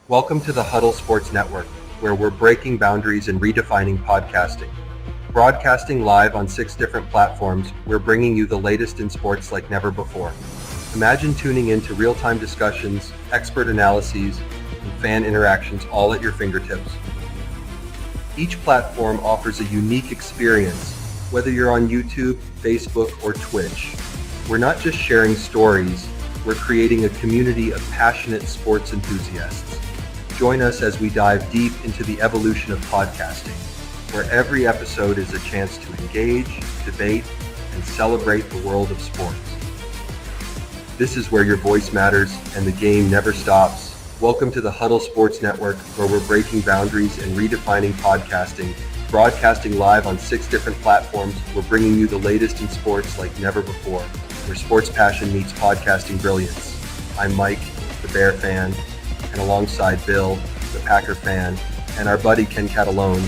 Welcome to the Huddle Sports Network, where we're breaking boundaries and redefining podcasting. Broadcasting live on 6 different platforms, we're bringing you the latest in sports like never before. Imagine tuning in to real-time discussions, expert analyses, and fan interactions all at your fingertips. Each platform offers a unique experience, whether you're on YouTube, Facebook, or Twitch. We're not just sharing stories, we're creating a community of passionate sports enthusiasts. Join us as we dive deep into the evolution of podcasting, where every episode is a chance to engage, debate, and celebrate the world of sports. This is where your voice matters and the game never stops. Welcome to the Huddle Sports Network, where we're breaking boundaries and redefining podcasting. Broadcasting live on 6 different platforms, we're bringing you the latest in sports like never before, where sports passion meets podcasting brilliance. I'm Mike, the Bear fan, and alongside Bill, the Packer fan, and our buddy Ken Catalone,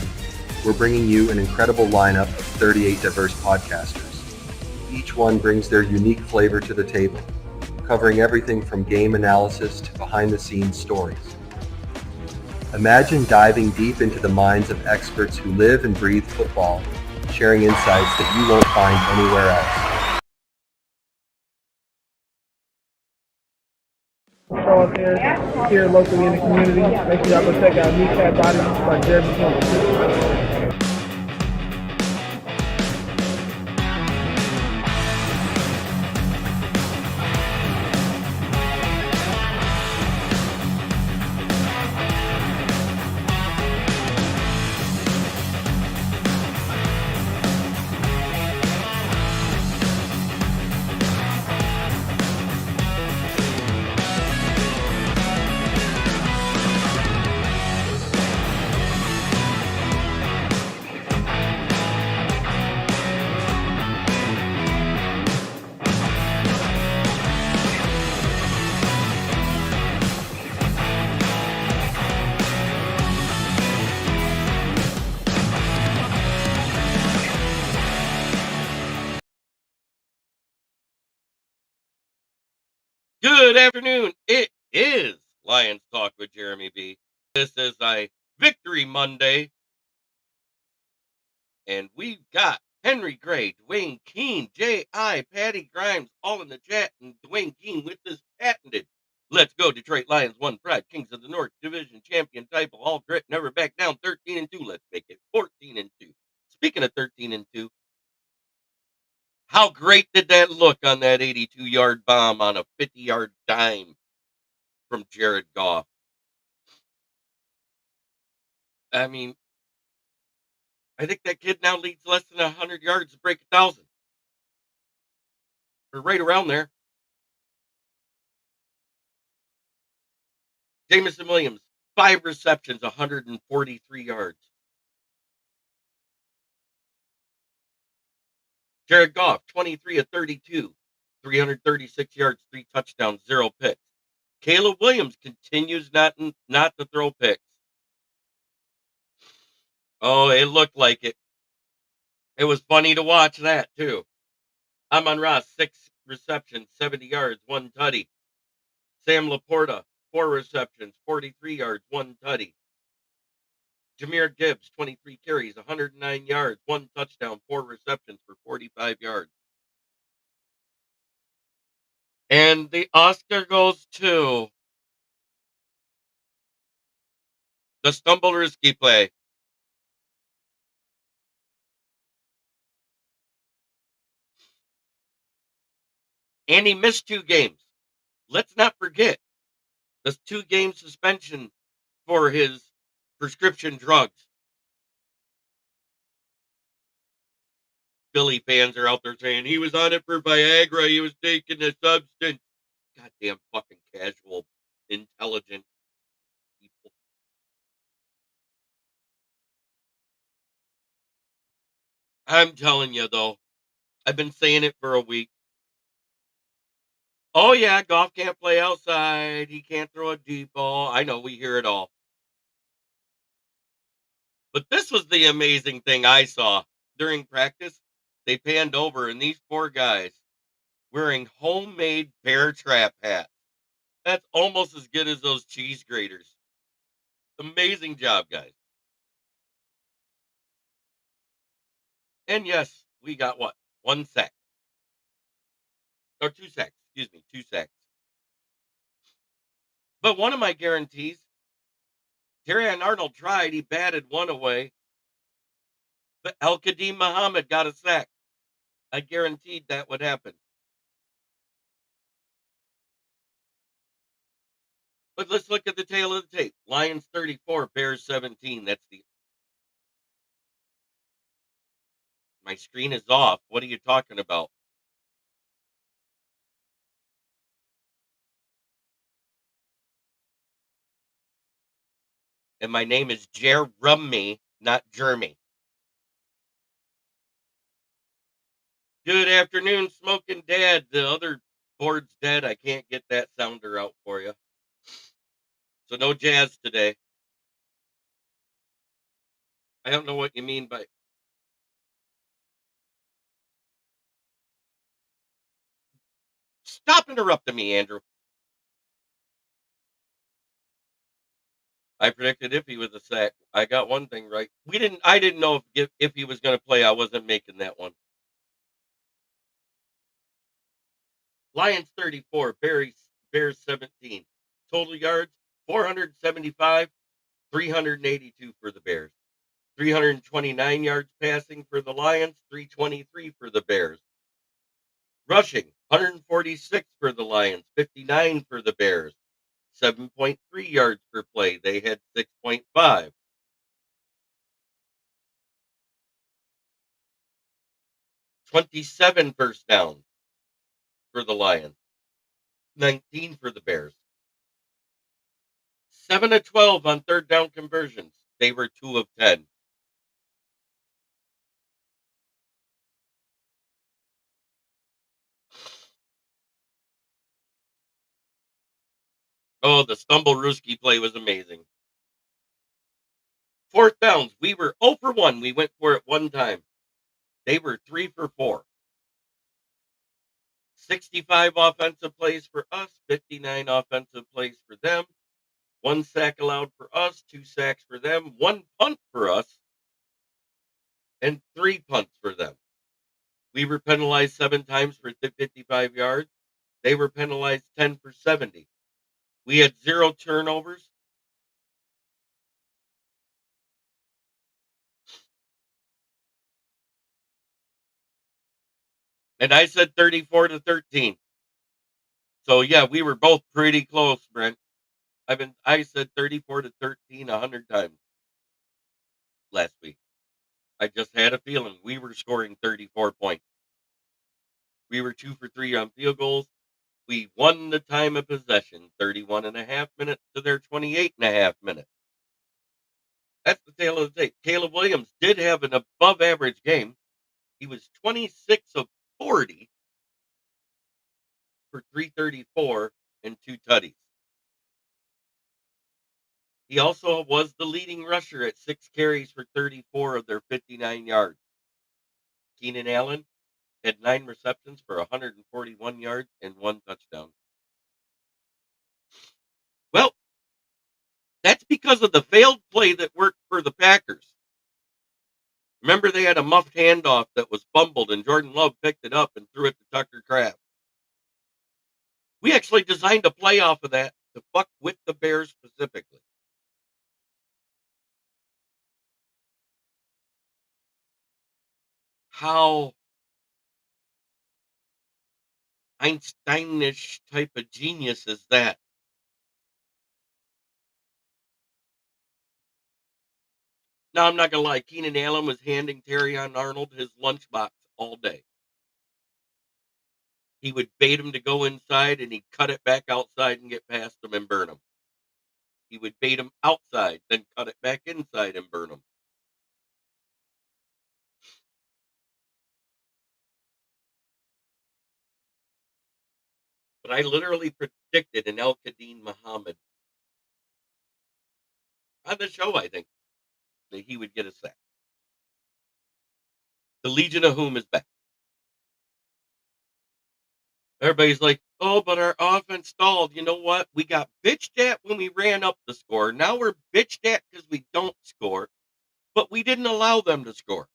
we're bringing you an incredible lineup of 38 diverse podcasters. Each one brings their unique flavor to the table, covering everything from game analysis to behind-the-scenes stories. Imagine diving deep into the minds of experts who live and breathe football, sharing insights that you won't find anywhere else. Show up here locally in the community. Make sure y'all go check out Kneecap Body by Jeremy Campbell. Good afternoon. It is Lions Talk with Jeremy B. This is a Victory Monday, and we've got Henry Gray, Dwayne Keene, J.I., Patty Grimes, all in the chat, and Dwayne Keene with this patented Let's Go Detroit Lions, one pride, Kings of the North, division champion title, all grit, never back down, 13-2. Let's make it 14-2. Speaking of 13-2, how great did that look on that 82-yard bomb on a 50-yard dime from Jared Goff? I mean, I think that kid now leads less than 100 yards to break 1,000. Or right around there. Jamison Williams, 5 receptions, 143 yards. Jared Goff, 23 of 32, 336 yards, 3 touchdowns, 0 picks. Caleb Williams continues not to throw picks. Oh, it looked like it. It was funny to watch that, too. Amon-Ra, 6 receptions, 70 yards, 1 tutty. Sam Laporta, 4 receptions, 43 yards, 1 tutty. Jahmyr Gibbs, 23 carries, 109 yards, 1 touchdown, 4 receptions for 45 yards. And the Oscar goes to the stumble risky play. And he missed 2 games. Let's not forget the 2-game suspension for his prescription drugs. Philly fans are out there saying he was on it for Viagra. He was taking a substance. Goddamn fucking casual, intelligent people. I'm telling you, though, I've been saying it for a week. Oh, yeah, Goff can't play outside. He can't throw a deep ball. I know, we hear it all. But this was the amazing thing I saw during practice. They panned over, and these 4 guys wearing homemade bear trap hats. That's almost as good as those cheese graters. Amazing job, guys. And yes, we got what? One sack. Or two sacks. Excuse me, two sacks. But one of my guarantees, Terry Arnold tried. He batted one away, but Al Qadim Muhammad got a sack. I guaranteed that would happen. But let's look at the tail of the tape. Lions 34, Bears 17. That's the. My screen is off. What are you talking about? And my name is Jeremy, not Jeremy. Good afternoon, Smoking Dad. The other board's dead. I can't get that sounder out for you. So no jazz today. I don't know what you mean by. Stop interrupting me, Andrew. I predicted if he was a sack. I got one thing right. I didn't know if he was going to play. I wasn't making that one. Lions 34, Bears 17. Total yards 475, 382 for the Bears. 329 yards passing for the Lions, 323 for the Bears. Rushing 146 for the Lions, 59 for the Bears. 7.3 yards per play. They had 6.5. 27 first downs for the Lions, 19 for the Bears. 7 of 12 on third down conversions. They were 2 of 10. Oh, the Stumblerooski play was amazing. Fourth downs, we were 0 for 1. We went for it one time. They were 3 for 4. 65 offensive plays for us, 59 offensive plays for them. 1 sack allowed for us, 2 sacks for them, 1 punt for us, and 3 punts for them. We were penalized 7 times for 55 yards. They were penalized 10 for 70. We had 0 turnovers. And I said 34-13. So yeah, we were both pretty close, Brent. I said 34-13 100 times last week. I just had a feeling we were scoring 34 points. We were 2 for 3 on field goals. We won the time of possession, 31 and a half minutes to their 28 and a half minutes. That's the tale of the tape. Caleb Williams did have an above average game. He was 26 of 40 for 334 and 2 tutties. He also was the leading rusher at 6 carries for 34 of their 59 yards. Keenan Allen had 9 receptions for 141 yards and 1 touchdown. Well, that's because of the failed play that worked for the Packers. Remember, they had a muffed handoff that was fumbled, and Jordan Love picked it up and threw it to Tucker Kraft. We actually designed a play off of that to fuck with the Bears specifically. How Einsteinish type of genius is that? Now, I'm not going to lie. Keenan Allen was handing Terrion Arnold his lunchbox all day. He would bait him to go inside, and he'd cut it back outside and get past him and burn him. He would bait him outside, then cut it back inside and burn him. But I literally predicted an El Qadim Muhammad on the show, I think, that he would get a sack. The Legion of Whom is back. Everybody's like, Oh, but our offense stalled. You know what? We got bitched at when we ran up the score. Now we're bitched at because we don't score, but we didn't allow them to score.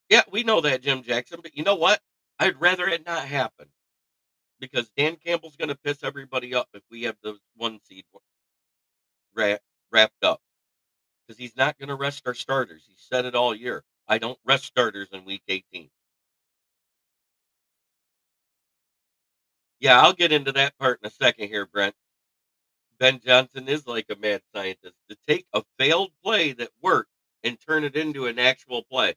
Yeah, we know that, Jim Jackson, but you know what? I'd rather it not happen because Dan Campbell's going to piss everybody up if we have the one seed wra- wrapped up because he's not going to rest our starters. He said it all year. I don't rest starters in week 18. Yeah, I'll get into that part in a second here, Brent. Ben Johnson is like a mad scientist to take a failed play that worked and turn it into an actual play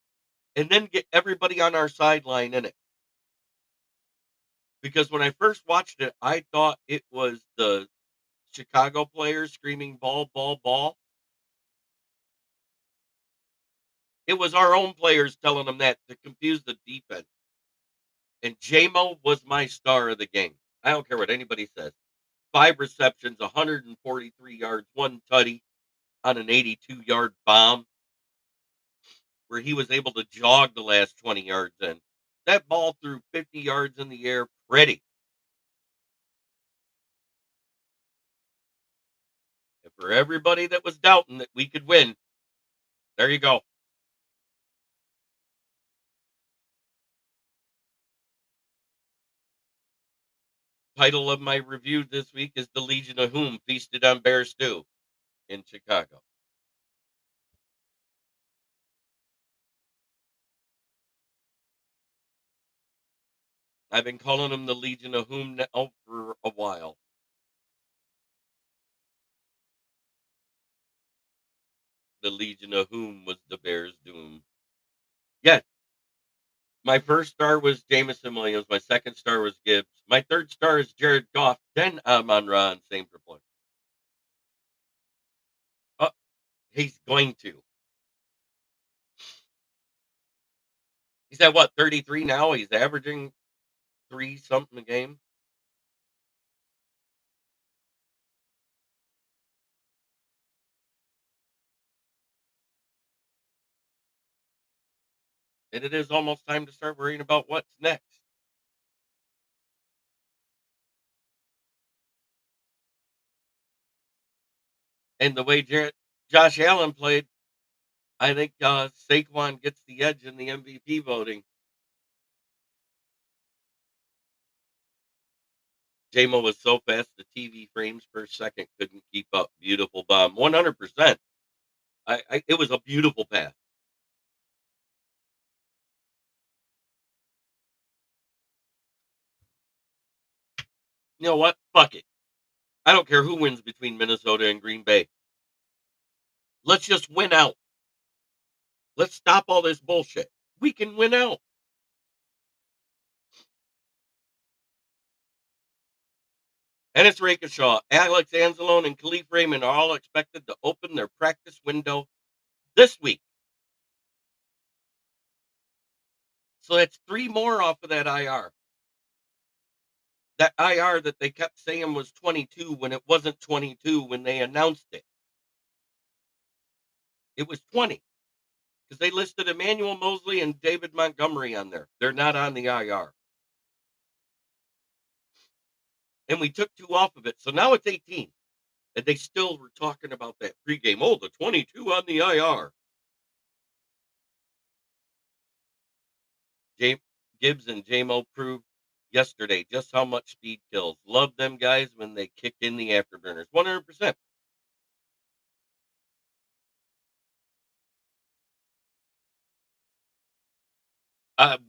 and then get everybody on our sideline in it. Because when I first watched it, I thought it was the Chicago players screaming ball, ball, ball. It was our own players telling them that to confuse the defense. And JMO was my star of the game. I don't care what anybody says. 5 receptions, 143 yards, one tutty on an 82-yard bomb where he was able to jog the last 20 yards in. That ball threw 50 yards in the air pretty. And for everybody that was doubting that we could win, there you go. Title of my review this week is The Legion of Whom Feasted on Bear Stew in Chicago. I've been calling them the Legion of Whom now for a while. The Legion of Whom was the Bears' doom. Yes, my first star was Jamison Williams. My second star was Gibbs. My third star is Jared Goff. Then Amon Ra and same for point. Oh, he's going to. He's at what, 33 now? He's averaging three something a game. And it is almost time to start worrying about what's next. And the way Josh Allen played, I think Saquon gets the edge in the MVP voting. JMO was so fast the TV frames per second couldn't keep up. Beautiful bomb. 100%. It was a beautiful pass. You know what? Fuck it. I don't care who wins between Minnesota and Green Bay. Let's just win out. Let's stop all this bullshit. We can win out. Ennis Rakeshaw, Alex Anzalone, and Khalif Raymond are all expected to open their practice window this week. So that's three more off of that IR. That IR that they kept saying was 22 when it wasn't 22 when they announced it. It was 20 because they listed Emmanuel Mosley and David Montgomery on there. They're not on the IR. And we took two off of it. So now it's 18. And they still were talking about that pregame. Oh, the 22 on the IR. James Gibbs and JMO proved yesterday just how much speed kills. Love them guys when they kick in the afterburners. 100%.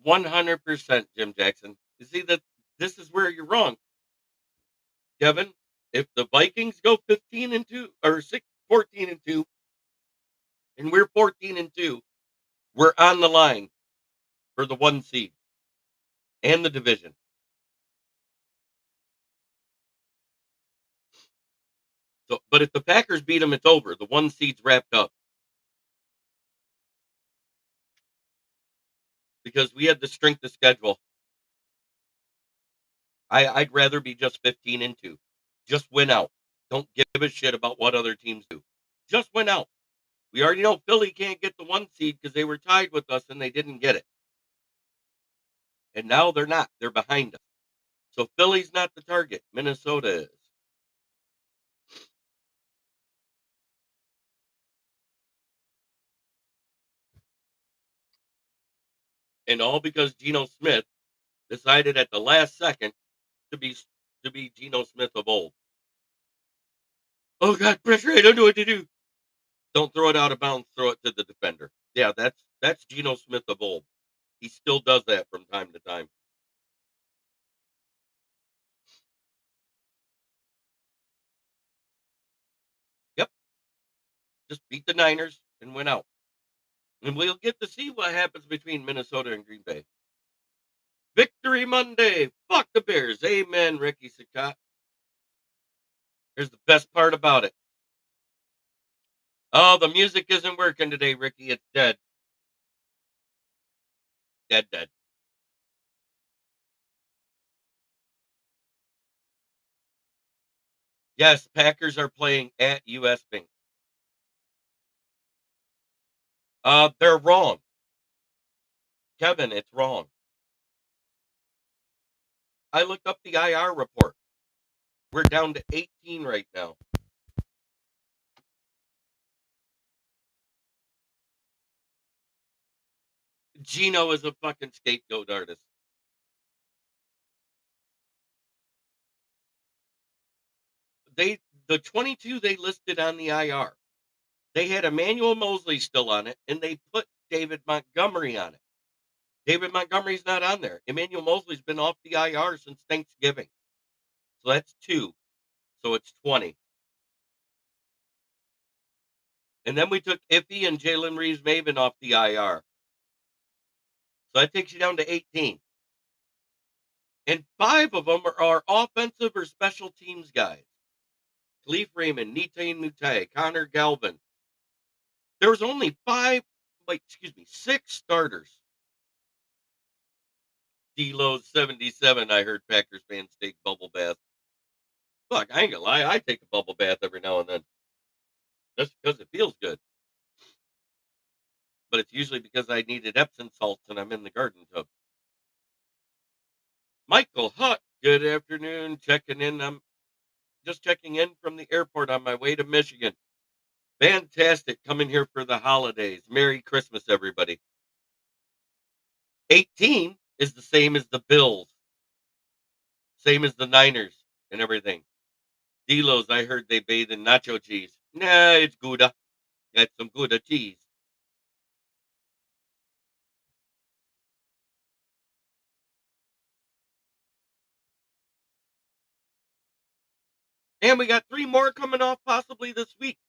100%, Jim Jackson. You see that this is where you're wrong, Kevin. If the Vikings go 15 and 2 or 14 and 2, and we're 14 and 2, we're on the line for the one seed and the division. So, but if the Packers beat them, it's over. The one seed's wrapped up because we had the strength of schedule. I'd rather be just 15 and 2. Just win out. Don't give a shit about what other teams do. Just win out. We already know Philly can't get the one seed because they were tied with us and they didn't get it. And now they're not. They're behind us. So Philly's not the target. Minnesota is. And all because Geno Smith decided at the last second to be Geno Smith of old. Oh God, pressure! I don't know what to do. Don't throw it out of bounds. Throw it to the defender. Yeah, that's Geno Smith of old. He still does that from time to time. Yep, just beat the Niners and went out. And we'll get to see what happens between Minnesota and Green Bay. Victory Monday. Fuck the Bears. Amen, Ricky Sakat. Here's the best part about it. Oh, the music isn't working today, Ricky. It's dead. Dead, dead. Yes, Packers are playing at US Bank. They're wrong. Kevin, it's wrong. I looked up the IR report. We're down to 18 right now. Gino is a fucking scapegoat artist. The 22 they listed on the IR. They had Emmanuel Mosley still on it, and they put David Montgomery on it. David Montgomery's not on there. Emmanuel Mosley's been off the IR since Thanksgiving. So that's 2. So it's 20. And then we took Iffy and Jalen Reeves Maven off the IR. So that takes you down to 18. And 5 of them are offensive or special teams guys. Khalif Raymond, Nite Mutai, Connor Galvin. There was only 6 starters. D-Lo's 77, I heard Packers fans take bubble bath. Fuck, I ain't gonna lie, I take a bubble bath every now and then. Just because it feels good. But it's usually because I needed Epsom salts and I'm in the garden tub. Michael Hutt, good afternoon. Checking in. I'm just checking in from the airport on my way to Michigan. Fantastic coming here for the holidays. Merry Christmas, everybody. 18 is the same as the Bills, same as the Niners and everything. Delos, I heard they bathe in nacho cheese. Nah, it's Gouda. Got some Gouda cheese. And we got 3 more coming off possibly this week.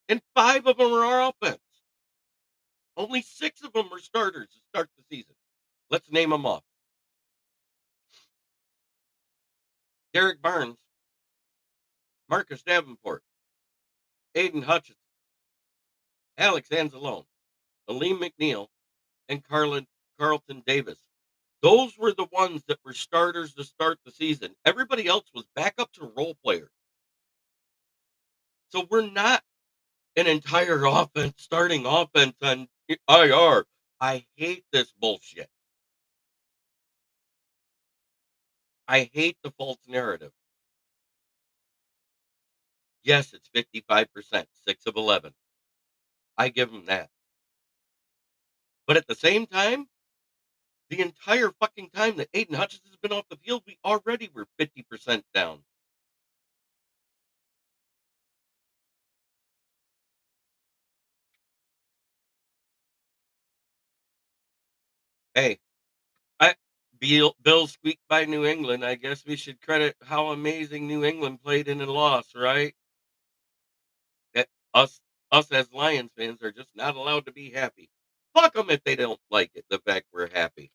And 5 of them are our offense. Only 6 of them are starters to start the season. Let's name them off. Derek Barnes, Marcus Davenport, Aiden Hutchinson, Alex Anzalone, Aleem McNeil, and Carlton Davis. Those were the ones that were starters to start the season. Everybody else was backups or role players. So we're not an entire offense, starting offense on IR. I hate this bullshit. I hate the false narrative. Yes, it's 55%, 6 of 11. I give them that. But at the same time, the entire fucking time that Aiden Hutchinson's been off the field, we already were 50% down. Hey, Bill squeaked by New England. I guess we should credit how amazing New England played in a loss, right? That us as Lions fans are just not allowed to be happy. Fuck them if they don't like it. The fact we're happy.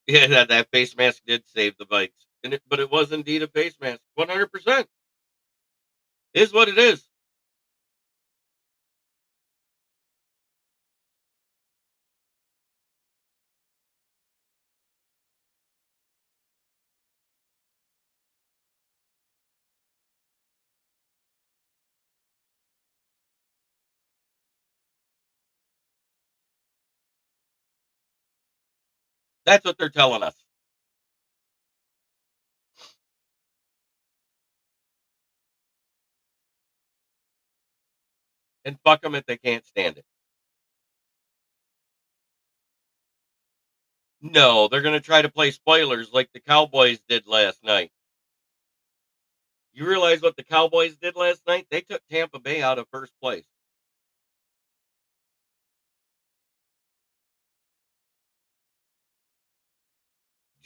Yeah, that face mask did save the Vikes, but it was indeed a face mask. 100% is what it is. That's what they're telling us. And fuck them if they can't stand it. No, they're going to try to play spoilers like the Cowboys did last night. You realize what the Cowboys did last night? They took Tampa Bay out of first place.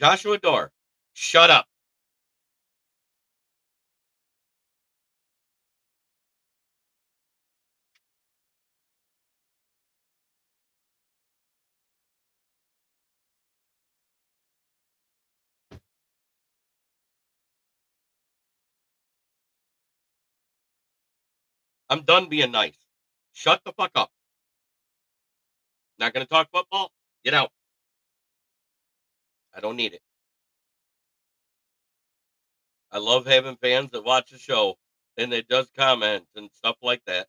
Joshua Dorr, shut up. I'm done being nice. Shut the fuck up. Not going to talk football? Get out. I don't need it. I love having fans that watch the show and it does comment and stuff like that.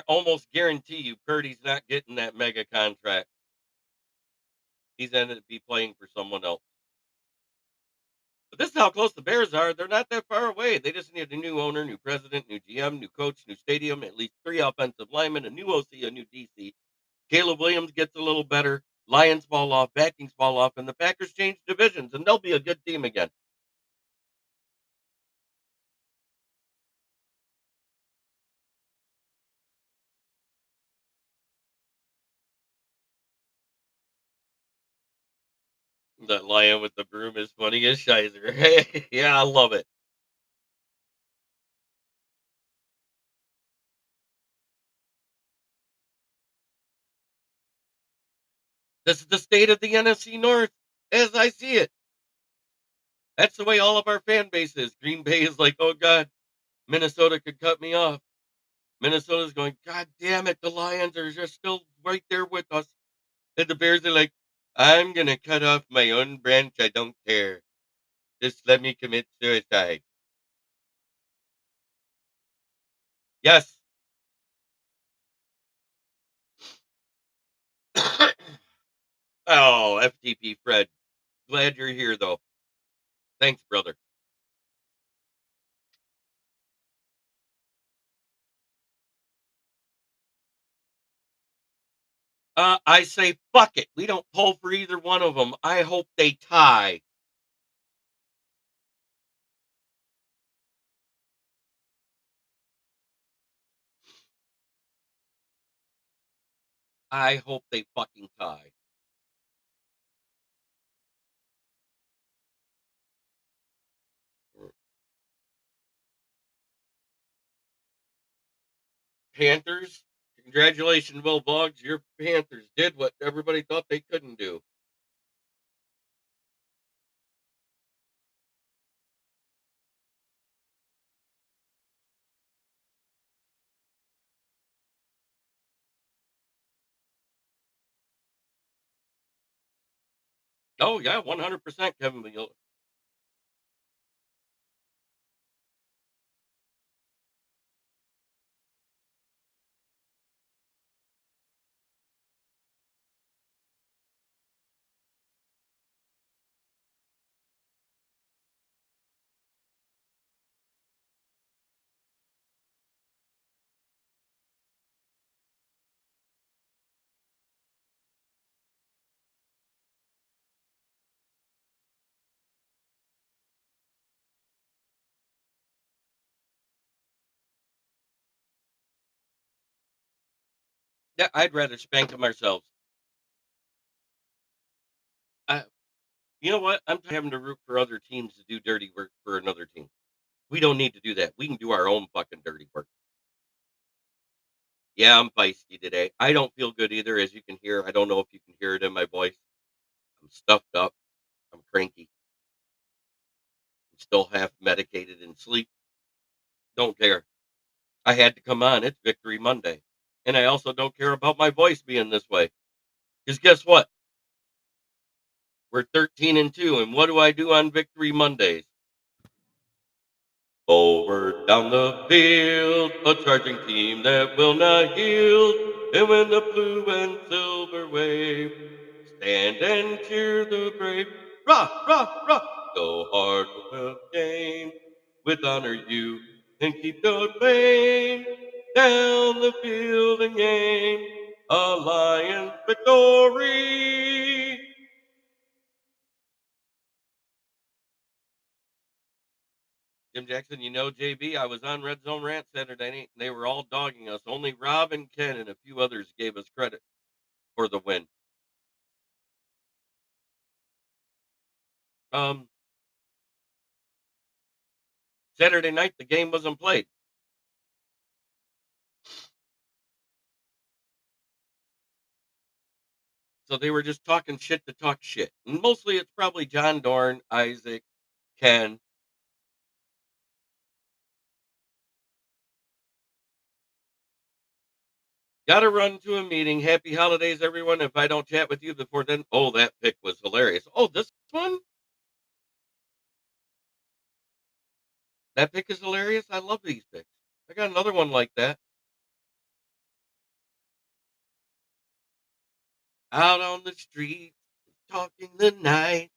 Almost guarantee you Purdy's not getting that mega contract. He's ended up be playing for someone else. But this is how close the Bears are. They're not that far away. They just need a new owner, new president, new GM, new coach, new stadium, at least 3 offensive linemen, a new OC, a new DC. Caleb Williams gets a little better. Lions fall off, Vikings fall off, and the Packers change divisions, and they'll be a good team again. That lion with the broom is funny as shizer. Yeah, I love it. This is the state of the NFC North as I see it. That's the way all of our fan base is. Green Bay is like, oh God, Minnesota could cut me off. Minnesota's going, God damn it, the Lions are just still right there with us. And the Bears are like, I'm gonna cut off my own branch. I don't care. Just let me commit suicide. Yes. Oh, FTP Fred. Glad you're here though. Thanks, brother. I say fuck it. We don't pull for either one of them. I hope they tie. I hope they fucking tie. Panthers, congratulations, Will Boggs. Your Panthers did what everybody thought they couldn't do. Oh yeah, 100% Kevin McGill. Yeah, I'd rather spank them ourselves. I, you know what? I'm tired of having to root for other teams to do dirty work for another team. We don't need to do that. We can do our own fucking dirty work. Yeah, I'm feisty today. I don't feel good either, as you can hear. I don't know if you can hear it in my voice. I'm stuffed up. I'm cranky. I'm still half medicated and sleep. Don't care. I had to come on. It's Victory Monday. And I also don't care about my voice being this way. Because guess what? We're 13-2. And what do I do on Victory Mondays? Forward down the field, a charging team that will not yield. And when the blue and silver wave, stand and cheer the brave. Rock, rock, rock, go hard to the game. With honor you and keep the flame down the field and game. A Lions victory. Jim Jackson, JB, I was on Red Zone Rant Saturday night, and they were all dogging us. Only Rob and Ken and a few others gave us credit for the win. Um, Saturday night, the game wasn't played. So they were just talking shit to talk shit. And mostly it's probably John Dorn, Isaac, Ken. Got to run to a meeting. Happy holidays, everyone. If I don't chat with you before then, oh, that pick was hilarious. Oh, this one? That pick is hilarious. I love these picks. I got another one like that. Out on the street, talking the night.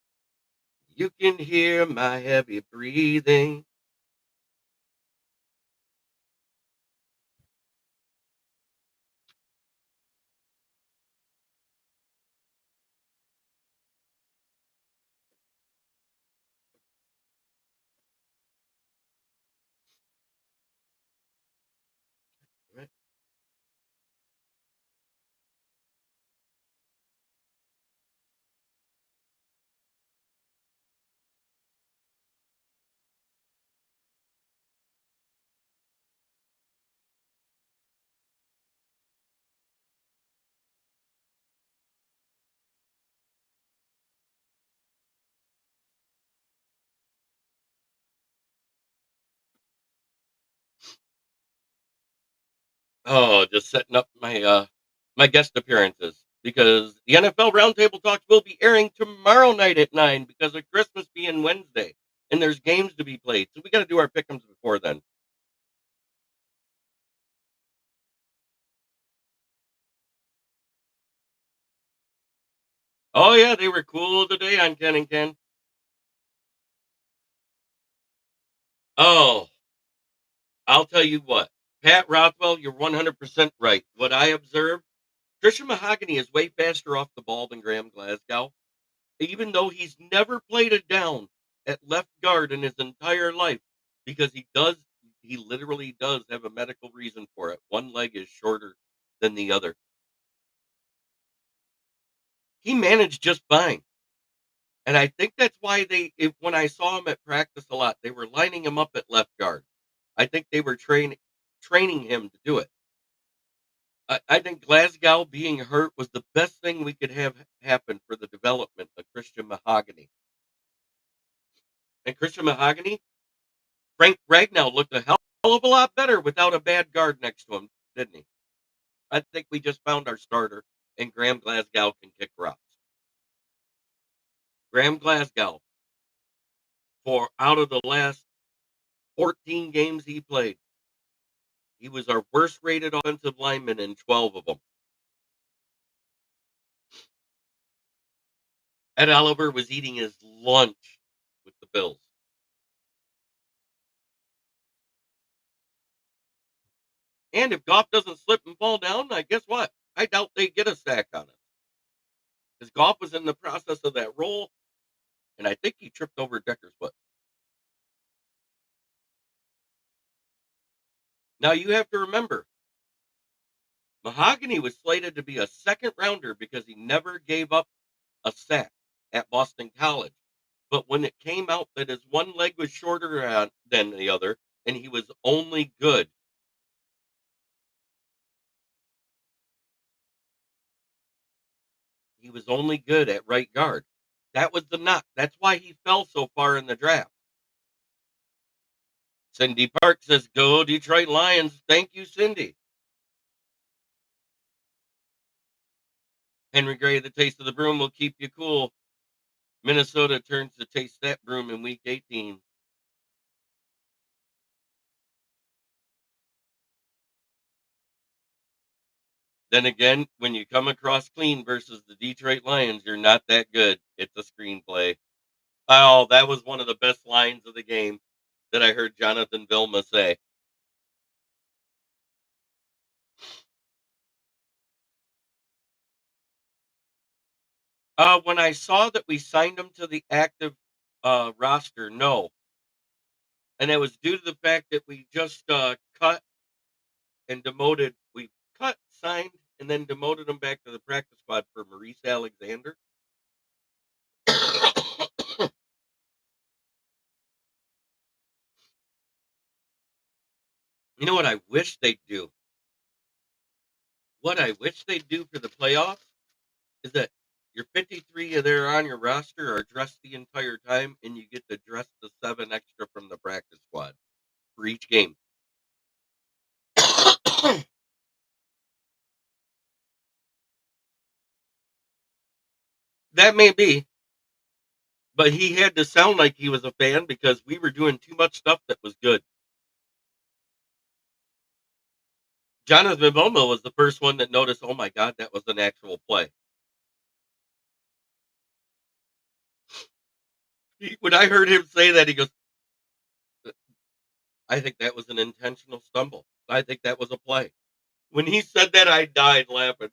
You can hear my heavy breathing. Right? Oh, just setting up my guest appearances because the NFL Roundtable Talks will be airing tomorrow night at 9 because of Christmas being Wednesday and there's games to be played. So we got to do our pick'ems before then. Oh yeah, they were cool today on Ken and Ken. Oh, I'll tell you what, Pat Rothwell, you're 100% right. What I observed, Christian Mahogany is way faster off the ball than Graham Glasgow, even though he's never played it down at left guard in his entire life because he literally does have a medical reason for it. One leg is shorter than the other. He managed just fine. And I think that's why when I saw him at practice a lot, they were lining him up at left guard. I think they were training him to do it. I think Glasgow being hurt was the best thing we could have happen for the development of Christian Mahogany. And Christian Mahogany, Frank Ragnow looked a hell of a lot better without a bad guard next to him, didn't he? I think we just found our starter, and Graham Glasgow can kick rocks. Graham Glasgow, for out of the last 14 games he played, he was our worst rated offensive lineman in 12 of them. Ed Oliver was eating his lunch with the Bills. And if Goff doesn't slip and fall down, I guess what? I doubt they get a sack on it. Because Goff was in the process of that roll, and I think he tripped over Decker's foot. Now you have to remember, Mahogany was slated to be a second rounder because he never gave up a sack at Boston College. But when it came out that his one leg was shorter than the other, and he was only good at right guard. That was the knock. That's why he fell so far in the draft. Cindy Park says, "Go Detroit Lions." Thank you, Cindy. Henry Gray, the taste of the broom will keep you cool. Minnesota turns to taste that broom in week 18. Then again, when you come across clean versus the Detroit Lions, you're not that good. It's a screenplay. Oh, that was one of the best lines of the game that I heard Jonathan Vilma say. When I saw that we signed him to the active roster, no. And it was due to the fact that we just cut and demoted. We cut, signed, and then demoted him back to the practice squad for Maurice Alexander. You know what I wish they'd do? What I wish they'd do for the playoffs is that your 53 that are on your roster are dressed the entire time, and you get to dress the 7 extra from the practice squad for each game. That may be, but he had to sound like he was a fan because we were doing too much stuff that was good. Jonathan Momo was the first one that noticed, oh my God, that was an actual play. When I heard him say that, he goes, I think that was an intentional stumble. I think that was a play. When he said that, I died laughing.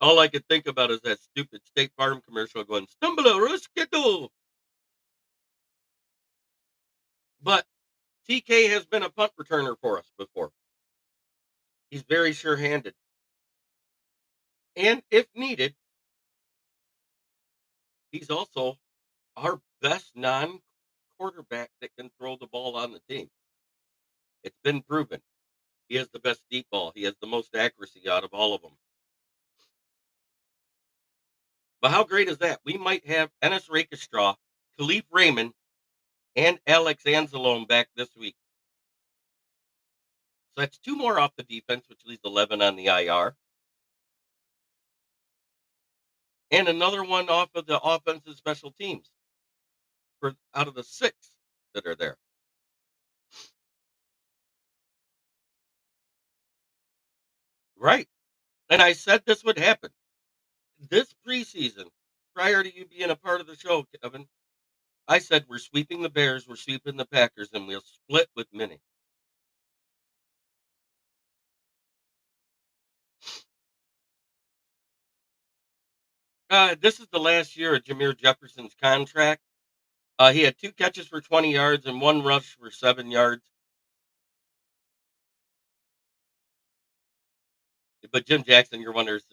All I could think about is that stupid State Farm commercial going, stumble or skittle. But TK has been a punt returner for us before. He's very sure handed. And if needed, he's also our best non quarterback that can throw the ball on the team. It's been proven. He has the best deep ball. He has the most accuracy out of all of them. But how great is that? We might have Ennis Rakestraw, Khalif Raymond, and Alex Anzalone back this week. So that's 2 more off the defense, which leaves 11 on the IR. And another one off of the offensive special teams for out of the 6 that are there. Right. And I said this would happen. This preseason, prior to you being a part of the show, Kevin, I said we're sweeping the Bears, we're sweeping the Packers, and we'll split with Minnie. This is the last year of Jameer Jefferson's contract. He had 2 catches for 20 yards and 1 rush for 7 yards. But Jim Jackson, your wonder is,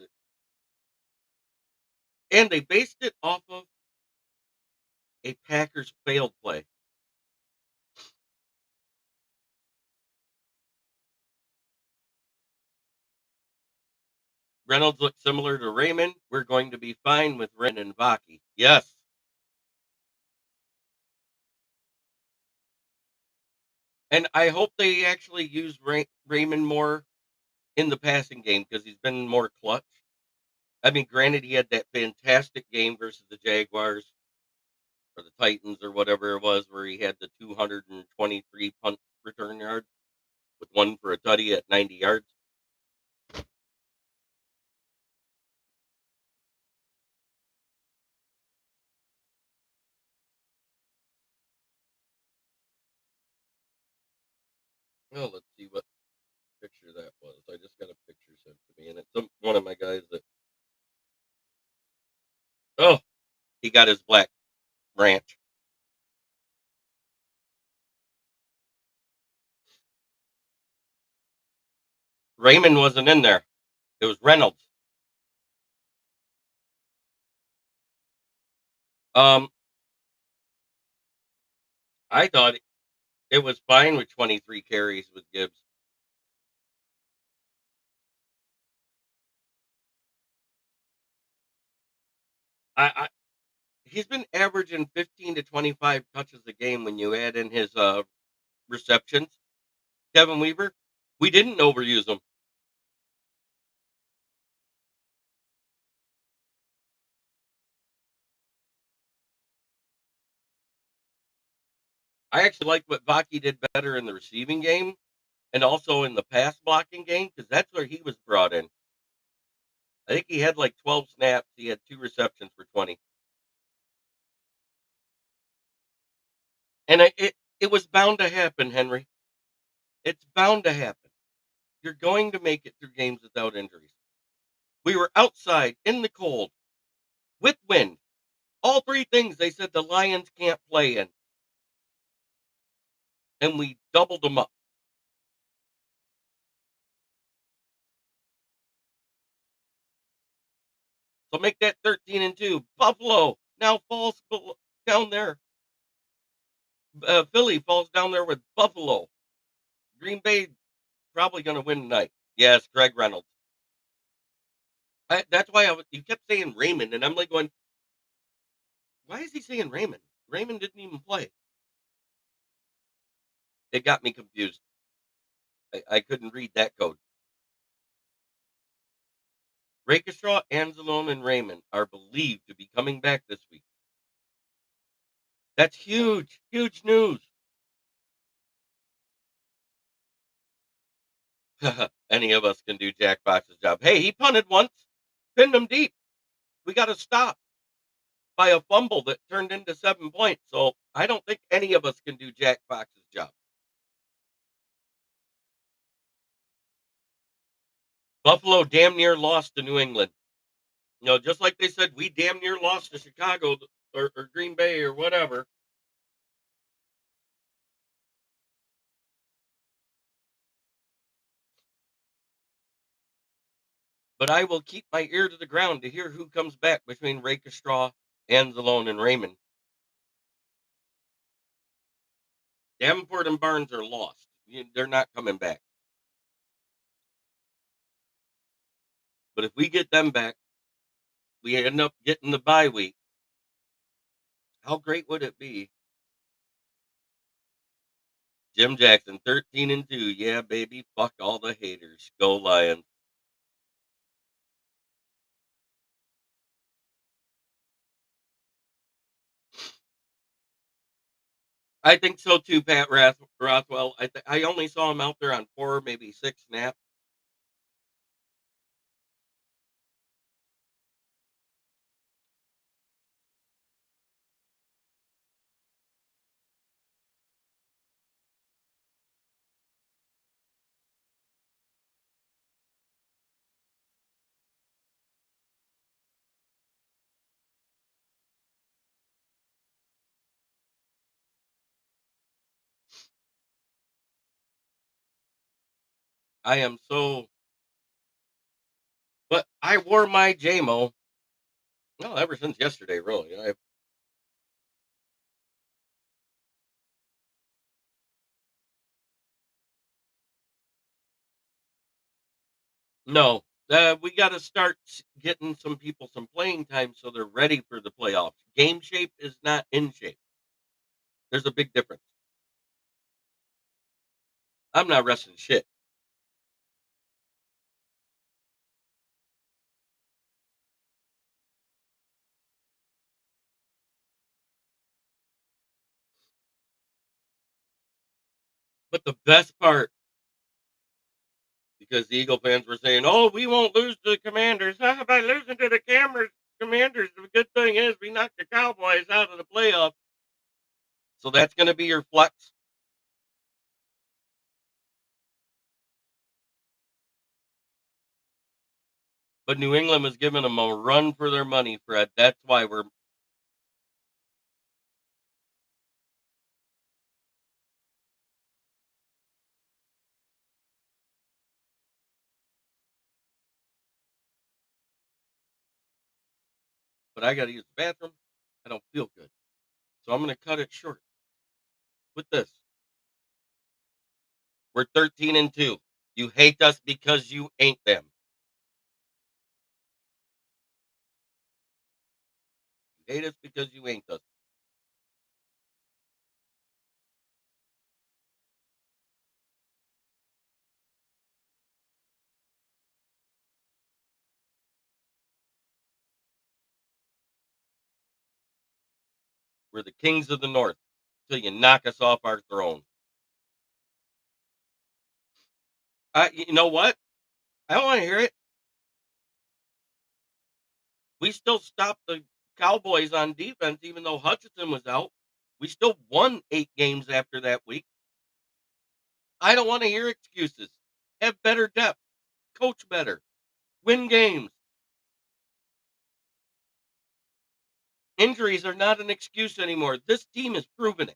and they based it off of a Packers failed play. Reynolds looked similar to Raymond. We're going to be fine with Ren and Vaki. Yes. And I hope they actually use Raymond more in the passing game because he's been more clutch. I mean, granted, he had that fantastic game versus the Jaguars or the Titans or whatever it was, where he had the 223 punt return yards with 1 for a tutty at 90 yards. Well, let's see what picture that was. I just got a picture sent to me, and it's one of my guys that. Oh, he got his black ranch. Raymond wasn't in there. It was Reynolds. Um, I thought it was fine with 23 carries with Gibbs. I He's been averaging 15 to 25 touches a game when you add in his receptions. Kevin Weaver, we didn't overuse him. I actually like what Vaki did better in the receiving game. and also in the pass blocking game because that's where he was brought in. I think he had like 12 snaps. He had 2 receptions for 20. And it was bound to happen, Henry. It's bound to happen. You're going to make it through games without injuries. We were outside in the cold with wind. All 3 things they said the Lions can't play in, and we doubled them up. So make that 13-2. Buffalo now falls down there. Philly falls down there with Buffalo. Green Bay probably going to win tonight. Yes, Greg Reynolds. That's why you kept saying Raymond, and I'm like going, why is he saying Raymond? Raymond didn't even play. It got me confused. I couldn't read that code. Rakeshaw, Anzalone, and Raymond are believed to be coming back this week. That's huge, huge news. Any of us can do Jack Fox's job. Hey, he punted once, pinned him deep. We got to stop by a fumble that turned into 7 points. So I don't think any of us can do Jack Fox's job. Buffalo damn near lost to New England. Just like they said, we damn near lost to Chicago or Green Bay or whatever. But I will keep my ear to the ground to hear who comes back between Rakeshaw, Anzalone, and Raymond. Davenport and Barnes are lost. They're not coming back. But if we get them back, we end up getting the bye week. How great would it be? Jim Jackson, 13-2. Yeah, baby. Fuck all the haters. Go Lions. I think so too, Pat Rothwell. I only saw him out there on 4, maybe 6 snaps. I am so. But I wore my JMO. Well, ever since yesterday, really. No, we got to start getting some people some playing time so they're ready for the playoffs. Game shape is not in shape. There's a big difference. I'm not resting shit. But the best part, because the Eagle fans were saying, "Oh, we won't lose to the Commanders." By losing to the Commanders, the good thing is we knocked the Cowboys out of the playoffs. So that's going to be your flex. But New England was giving them a run for their money, Fred. That's why but I got to use the bathroom. I don't feel good. So I'm going to cut it short with this. We're 13-2. You hate us because you ain't them. You hate us because you ain't us. We're the kings of the North until you knock us off our throne. You know what? I don't want to hear it. We still stopped the Cowboys on defense, even though Hutchinson was out. We still won 8 games after that week. I don't want to hear excuses. Have better depth, coach better, win games. Injuries are not an excuse anymore. This team has proven it.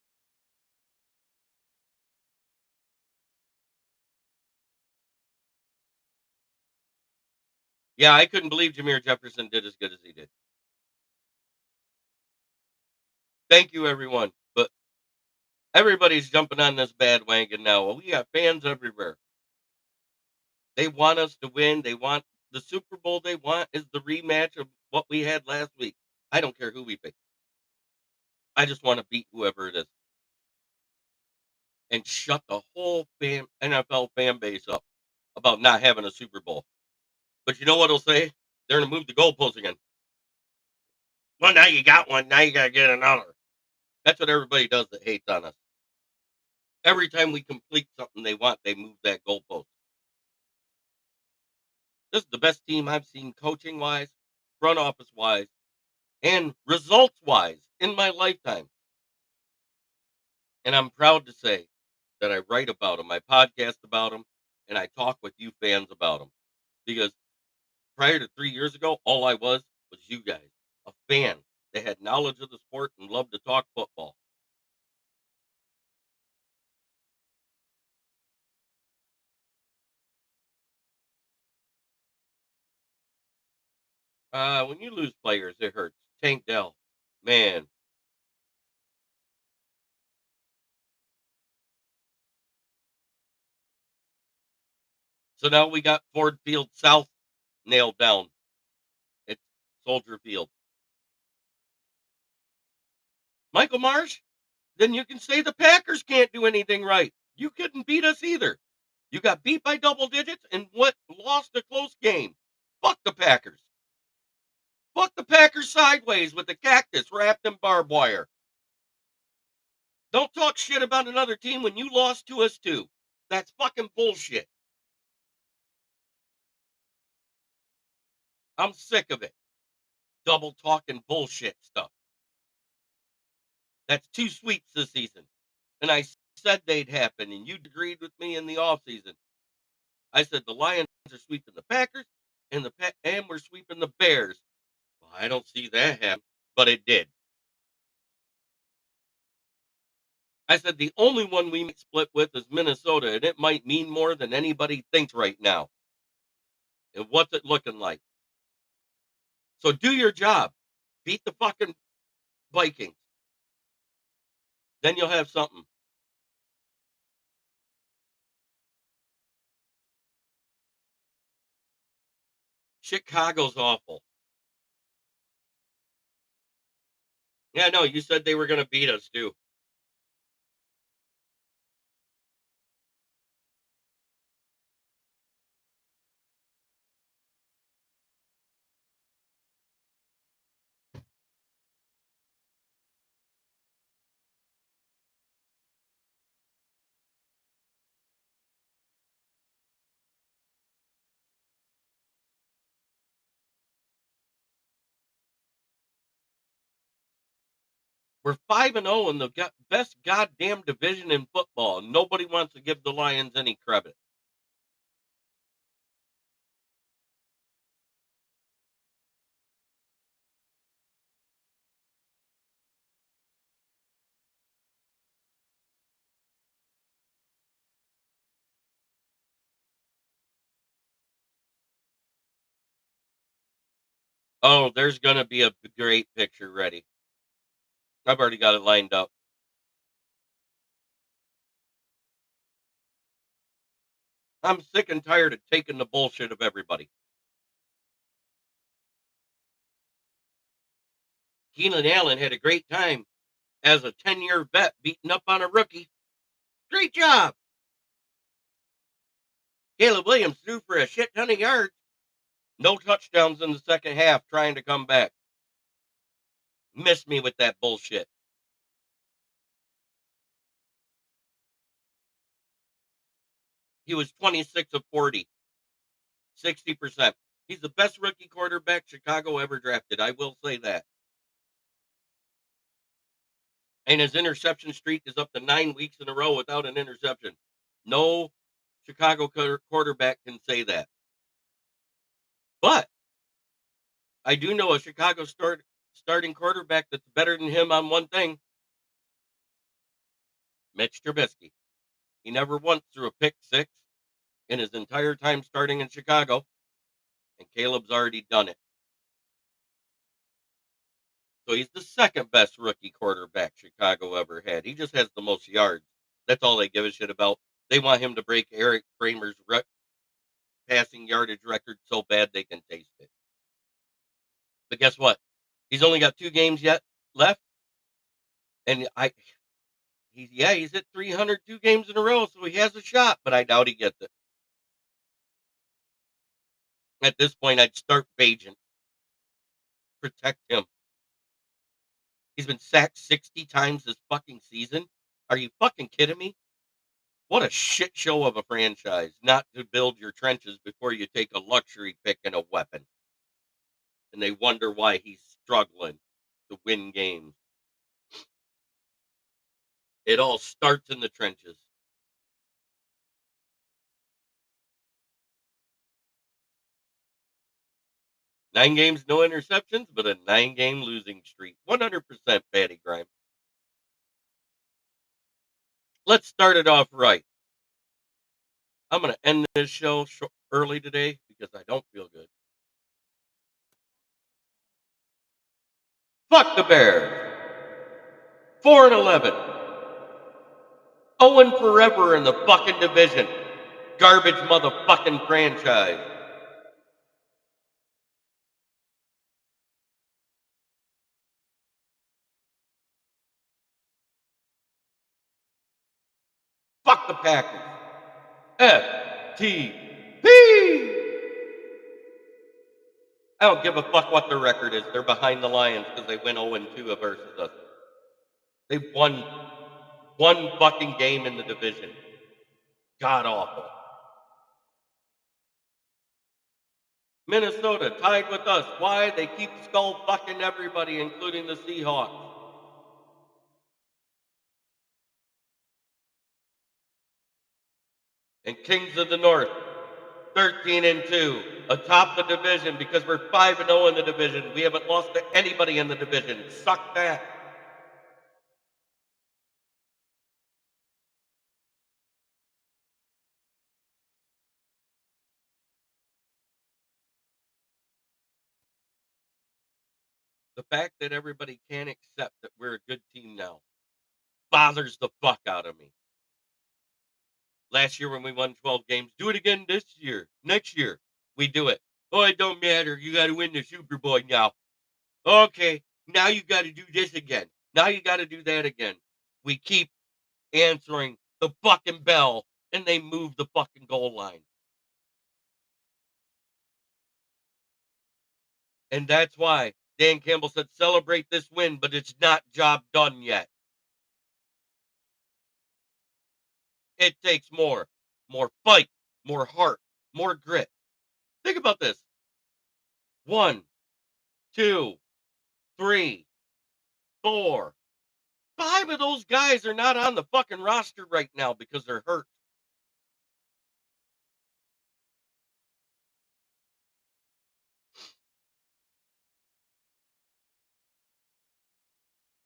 Yeah, I couldn't believe Jameer Jefferson did as good as he did. Thank you, everyone. But everybody's jumping on this bandwagon now. Well, we got fans everywhere. They want us to win. They want the Super Bowl they want is the rematch of what we had last week. I don't care who we pick. I just want to beat whoever it is and shut the whole NFL fan base up about not having a Super Bowl. But you know what they'll say? They're going to move the goalposts again. Well, now you got one. Now you got to get another. That's what everybody does that hates on us. Every time we complete something they want, they move that goalpost. This is the best team I've seen coaching wise, front office wise, and results wise in my lifetime. And I'm proud to say that I write about them, I podcast about them, and I talk with you fans about them. Because prior to 3 years ago, all I was you guys, a fan that had knowledge of the sport and loved to talk football. When you lose players, it hurts. Tank Dell, man. So now we got Ford Field South nailed down. It's Soldier Field. Michael Marsh, then you can say the Packers can't do anything right. You couldn't beat us either. You got beat by double digits and what lost a close game. Fuck the Packers. Fuck the Packers sideways with the cactus wrapped in barbed wire. Don't talk shit about another team when you lost to us too. That's fucking bullshit. I'm sick of it. Double talking bullshit stuff. That's 2 sweeps this season. And I said they'd happen, and you agreed with me in the offseason. I said the Lions are sweeping the Packers, and and we're sweeping the Bears. Well, I don't see that happen, but it did. I said the only one we might split with is Minnesota, and it might mean more than anybody thinks right now. And what's it looking like? So do your job. Beat the fucking Vikings. Then you'll have something. Chicago's awful. Yeah, no, you said they were going to beat us too. We're 5-0 in the best goddamn division in football. And nobody wants to give the Lions any credit. Oh, there's going to be a great picture ready. I've already got it lined up. I'm sick and tired of taking the bullshit of everybody. Keenan Allen had a great time as a 10-year vet beating up on a rookie. Great job. Caleb Williams threw for a shit ton of yards. No touchdowns in the second half trying to come back. Miss me with that bullshit. He He was 26 of 40, 60%. He's the best rookie quarterback Chicago ever drafted. I will say that. And his interception streak is up to 9 weeks in a row without an interception. No Chicago quarterback can say that. But I do know a Chicago starting quarterback that's better than him on one thing. Mitch Trubisky. He never once threw a pick six in his entire time starting in Chicago, and Caleb's already done it. So he's the second best rookie quarterback Chicago ever had. He just has the most yards. That's all they give a shit about. They want him to break Eric Kramer's passing yardage record so bad they can taste it. But guess what? He's only got 2 games yet left, and he's hit 302 games in a row, so he has a shot. But I doubt he gets it. At this point, I'd start Bajan. Protect him. He's been sacked 60 times this fucking season. Are you fucking kidding me? What a shit show of a franchise not to build your trenches before you take a luxury pick and a weapon. And they wonder why he's struggling to win games. It all starts in the trenches. Nine games, no interceptions, but a 9-game losing streak. 100% Patty Grime. Let's start it off right. I'm going to end this show early today because I don't feel good. Fuck the Bears. 4-11. 0 forever in the fucking division. Garbage motherfucking franchise. Fuck the Packers. FTP. I don't give a fuck what their record is. They're behind the Lions because they went 0-2 versus us. They won one fucking game in the division. God awful. Minnesota tied with us. Why? They keep skull fucking everybody, including the Seahawks. And Kings of the North, 13-2, atop the division because we're 5-0 in the division. We haven't lost to anybody in the division. Suck that. The fact that everybody can't accept that we're a good team now bothers the fuck out of me. Last year when we won 12 games, do it again this year. Next year, we do it. Oh, it don't matter. You got to win the Super Bowl now. Okay, now you got to do this again. Now you got to do that again. We keep answering the fucking bell and they move the fucking goal line. And that's why Dan Campbell said celebrate this win, but it's not job done yet. It takes more fight, more heart, more grit. Think about this. 1, 2, 3, 4, 5 of those guys are not on the fucking roster right now because they're hurt.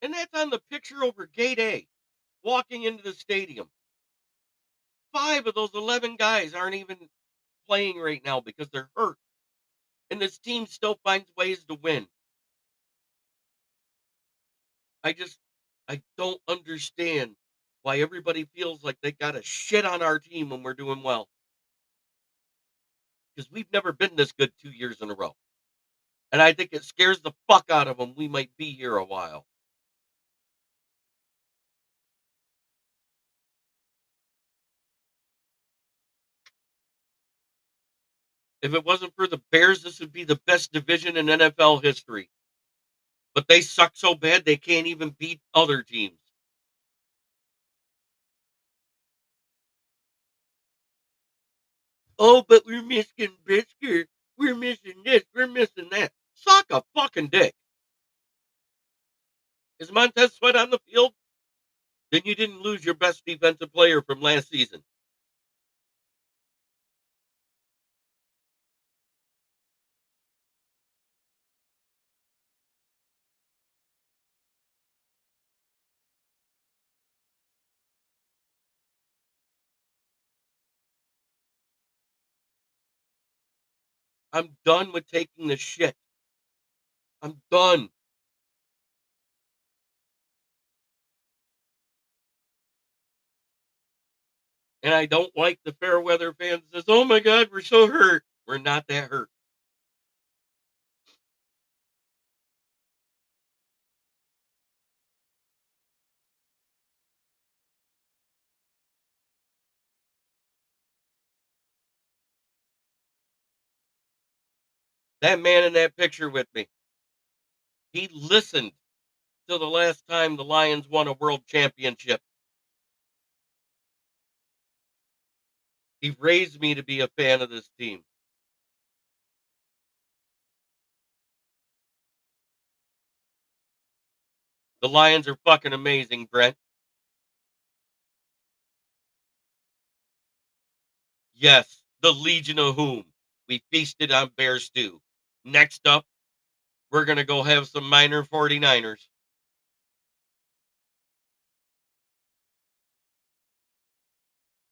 And that's on the picture over Gate A, walking into the stadium. 5 of those 11 guys aren't even playing right now because they're hurt. And this team still finds ways to win. I don't understand why everybody feels like they got to shit on our team when we're doing well. Because we've never been this good 2 years in a row. And I think it scares the fuck out of them. We might be here a while. If it wasn't for the Bears, this would be the best division in NFL history. But they suck so bad they can't even beat other teams. Oh, but we're missing Brisker. We're missing this. We're missing that. Suck a fucking dick. Is Montez Sweat on the field? Then you didn't lose your best defensive player from last season. I'm done with taking the shit. I'm done. And I don't like the fair weather fans that says, "Oh my God, we're so hurt." We're not that hurt. That man in that picture with me, he listened to the last time the Lions won a world championship. He raised me to be a fan of this team. The Lions are fucking amazing, Brent. Yes, the Legion of Whom. We feasted on bear stew. Next up, we're going to go have some minor 49ers.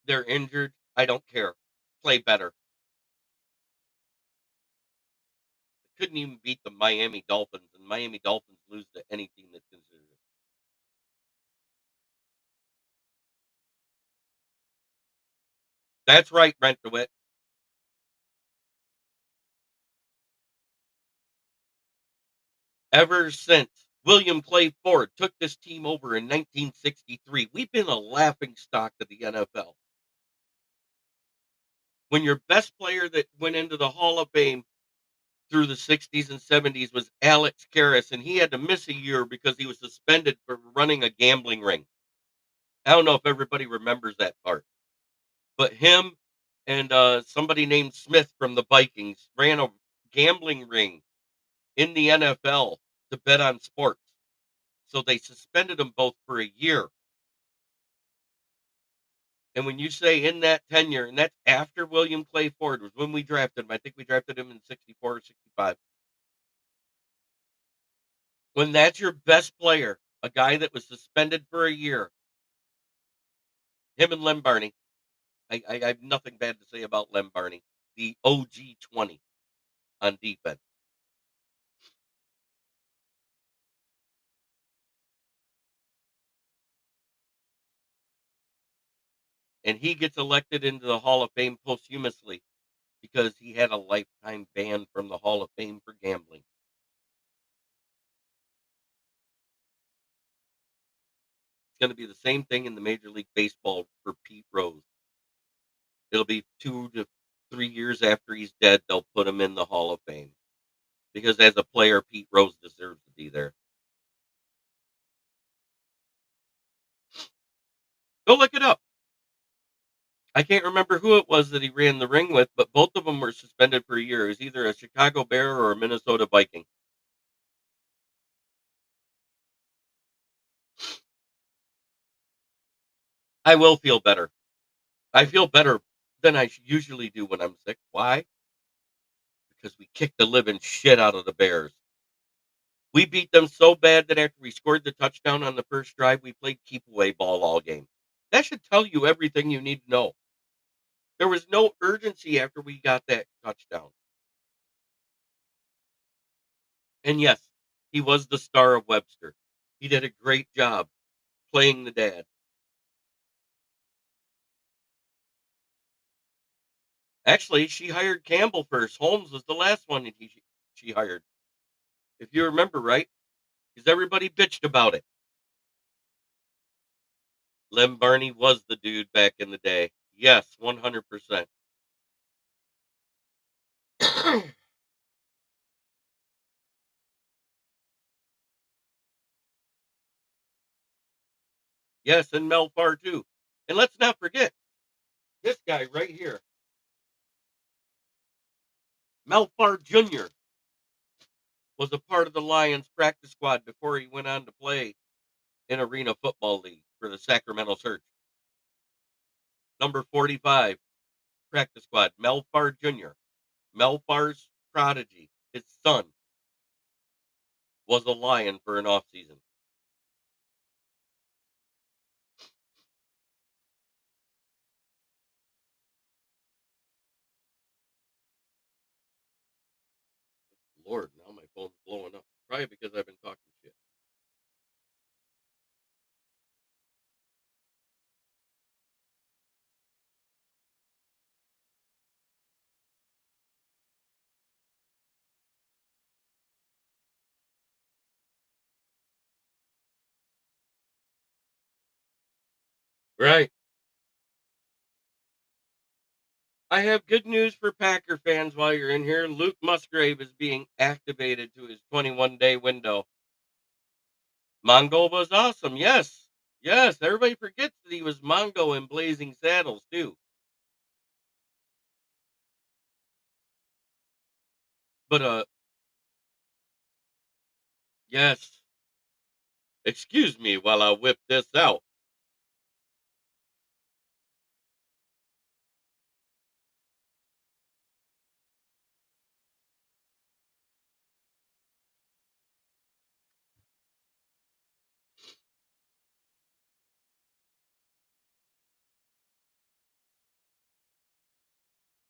They're injured. I don't care. Play better. Couldn't even beat the Miami Dolphins, and Miami Dolphins lose to any team that's considered it. That's right, Brent DeWitt. Ever since William Clay Ford took this team over in 1963, we've been a laughing stock of the NFL. When your best player that went into the Hall of Fame through the 60s and 70s was Alex Karras, and he had to miss a year because he was suspended for running a gambling ring. I don't know if everybody remembers that part, but him and somebody named Smith from the Vikings ran a gambling ring in the NFL to bet on sports. So they suspended them both for a year. And when you say in that tenure, and that's after William Clay Ford was when we drafted him. I think we drafted him in 64 or 65. When that's your best player, a guy that was suspended for a year, him and Lem Barney. I have nothing bad to say about Lem Barney, the OG 20 on defense. And he gets elected into the Hall of Fame posthumously because he had a lifetime ban from the Hall of Fame for gambling. It's going to be the same thing in the Major League Baseball for Pete Rose. It'll be 2 to 3 years after he's dead, they'll put him in the Hall of Fame because as a player, Pete Rose deserves to be there. Go look it up. I can't remember who it was that he ran the ring with, but both of them were suspended for a year. It was either a Chicago Bear or a Minnesota Viking. I will feel better. I feel better than I usually do when I'm sick. Why? Because we kicked the living shit out of the Bears. We beat them so bad that after we scored the touchdown on the first drive, we played keep away ball all game. That should tell you everything you need to know. There was no urgency after we got that touchdown. And yes, he was the star of Webster. He did a great job playing the dad. Actually, she hired Campbell first. Holmes was the last one that she hired, if you remember right, because everybody bitched about it. Lem Barney was the dude back in the day. Yes, 100%. Yes, and Mel Farr too. And let's not forget this guy right here. Melfar Jr. was a part of the Lions practice squad before he went on to play in Arena Football League for the Sacramento Surge. Number 45, practice squad, Melfar Jr. Melfar's prodigy, his son, was a Lion for an offseason. Lord, now my phone's blowing up. Probably because I've been talking shit. Right. I have good news for Packer fans while you're in here. Luke Musgrave is being activated to his 21-day window. Mongo was awesome. Yes. Yes. Everybody forgets that he was Mongo in Blazing Saddles, too. But, yes. Excuse me while I whip this out.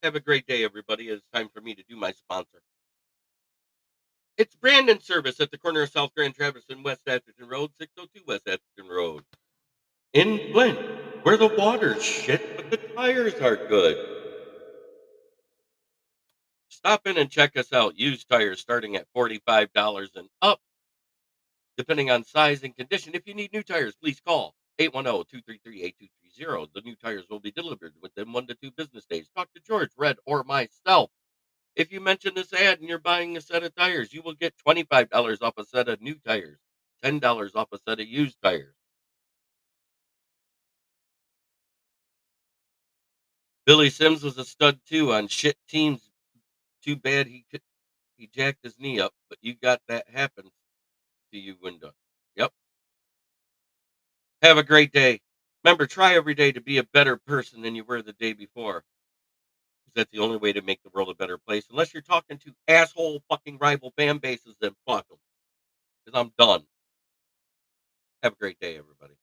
Have a great day, everybody. It's time for me to do my sponsor. It's Brandon Service at the corner of South Grand Traverse and West Atherton Road, 602 West Atherton Road. In Flint, where the water's shit, but the tires are good. Stop in and check us out. Used tires starting at $45 and up, depending on size and condition. If you need new tires, please call 810-233-8230. The new tires will be delivered within 1 to 2 business days. Talk to George, Red, or myself. If you mention this ad and you're buying a set of tires, you will get $25 off a set of new tires, $10 off a set of used tires. Billy Sims was a stud too on shit teams. Too bad he jacked his knee up, but you got that happen to you, Window. Yep. Have a great day. Remember, try every day to be a better person than you were the day before. 'Cause that's the only way to make the world a better place. Unless you're talking to asshole fucking rival fan bases, then fuck them. Because I'm done. Have a great day, everybody.